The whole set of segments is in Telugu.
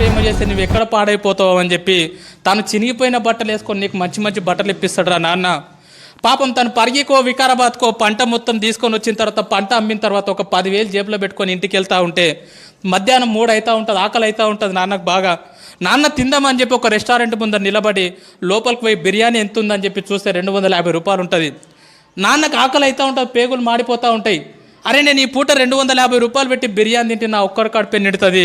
ప్రేమ చేస్తే నువ్వు ఎక్కడ పాడైపోతావు అని చెప్పి తను చినిగిపోయిన బట్టలు వేసుకొని నీకు మంచి మంచి బట్టలు ఇప్పిస్తాడు నాన్న. పాపం తను పరిగికో వికారాబాద్కో పంట మొత్తం తీసుకొని వచ్చిన తర్వాత పంట అమ్మిన తర్వాత ఒక 10,000 జేబులో పెట్టుకొని ఇంటికి వెళ్తూ ఉంటే మధ్యాహ్నం 3 అవుతూ ఉంటుంది, ఆకలి అవుతూ ఉంటుంది నాన్నకు బాగా. నాన్న తిందామని చెప్పి ఒక రెస్టారెంట్ ముందర నిలబడి లోపలికి పోయి బిర్యానీ ఎంత ఉందని చెప్పి చూస్తే 250 రూపాయలు ఉంటుంది. నాన్నకు ఆకలి అవుతూ ఉంటుంది, పేగులు మాడిపోతూ ఉంటాయి. అరే నేను ఈ పూట 250 రూపాయలు పెట్టి బిర్యానీ తింటే నా ఒక్కరి కడుపు నిడుతుంది,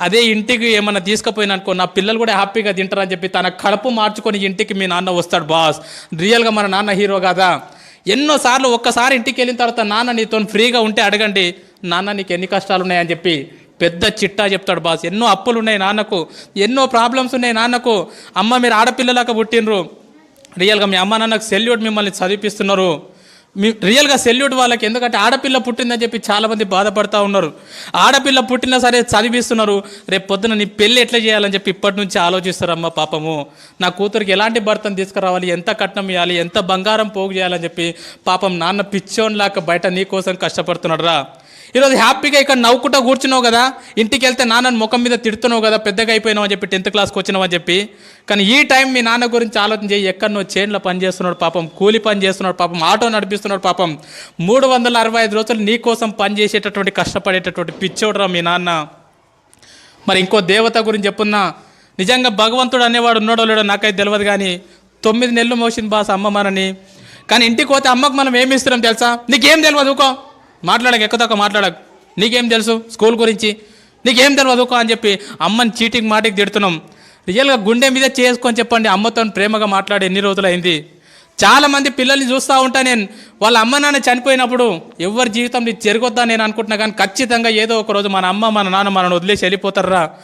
అదే ఇంటికి ఏమన్నా తీసుకుపోయినా అనుకో నా పిల్లలు కూడా హ్యాపీగా తింటారని చెప్పి తన కడుపు మార్చుకొని ఇంటికి మీ నాన్న వస్తాడు బాస్. రియల్గా మన నాన్న హీరో కాదా? ఎన్నోసార్లు ఒక్కసారి ఇంటికి వెళ్ళిన తర్వాత నాన్న నీతో ఫ్రీగా ఉంటే అడగండి, నాన్న నీకు ఎన్ని కష్టాలు ఉన్నాయని చెప్పి పెద్ద చిట్టా చెప్తాడు బాస్. ఎన్నో అప్పులు ఉన్నాయి నాన్నకు, ఎన్నో ప్రాబ్లమ్స్ ఉన్నాయి నాన్నకు. అమ్మ మీరు ఆడపిల్లలాగా పుట్టినరు, రియల్గా మీ అమ్మ నాన్నకు సెల్యూట్, మిమ్మల్ని చదివిపిస్తున్నారు. రియల్గా సెల్యూట్ వాళ్ళకి. ఎందుకంటే ఆడపిల్ల పుట్టిందని చెప్పి చాలామంది బాధపడుతూ ఉన్నారు. ఆడపిల్ల పుట్టినా సరే చదివిస్తున్నారు, రేపు పొద్దున నీ పెళ్ళి ఎట్లా చేయాలని చెప్పి ఇప్పటి నుంచి ఆలోచిస్తారమ్మ. పాపము నా కూతురికి ఎలాంటి భర్తను తీసుకురావాలి, ఎంత కట్నం ఇవ్వాలి, ఎంత బంగారం పోగు చేయాలని చెప్పి పాపం నాన్న పిచ్చోన్లాగా బయట నీ కోసం కష్టపడుతున్నాడు రా. ఈరోజు హ్యాపీగా ఇక్కడ నవ్వుకుంటూ కూర్చున్నావు కదా, ఇంటికి వెళ్తే నాన్నని ముఖం మీద తిడుతున్నావు కదా, పెద్దగా అయిపోయినావు అని చెప్పి 10th క్లాస్కి వచ్చినావు అని చెప్పి. కానీ ఈ టైం మీ నాన్న గురించి ఆలోచన చేయి. ఎక్కడనో చైన్లో పని చేస్తున్నాడు పాపం, కూలి పని చేస్తున్నాడు పాపం, ఆటో నడిపిస్తున్నాడు పాపం. 365 రోజులు నీ కోసం పని చేసేటటువంటి కష్టపడేటటువంటి పిచ్చోడురా మీ నాన్న. మరి ఇంకో దేవత గురించి చెప్పున్నా, నిజంగా భగవంతుడు అనేవాడు ఉన్నాడో లేడో నాకైతే తెలియదు, కానీ 9 నెలలు మోసిన బాస అమ్మ మనని. కానీ ఇంటికి పోతే అమ్మకు మనం ఏమి ఇస్తున్నాం తెలుసా? నీకేం తెలియదు ఊకో, మాట్లాడక ఎక్కువ మాట్లాడక, నీకేం తెలుసు స్కూల్ గురించి, నీకేం తెలియదు ఊకో అని చెప్పి అమ్మని చీటికి మాటికి తిడుతున్నాం. రియల్గా గుండె మీద చేసుకొని చెప్పండి, అమ్మతో ప్రేమగా మాట్లాడి ఎన్ని రోజులైంది. చాలామంది పిల్లల్ని చూస్తూ ఉంటా నేను, వాళ్ళ అమ్మ నాన్న చనిపోయినప్పుడు ఎవరి జీవితం నీకు జరగొద్దా నేను అనుకుంటున్నా, కానీ ఖచ్చితంగా ఏదో ఒక రోజు మన అమ్మ మన నాన్న మనల్ని వదిలేసి వెళ్ళిపోతారా.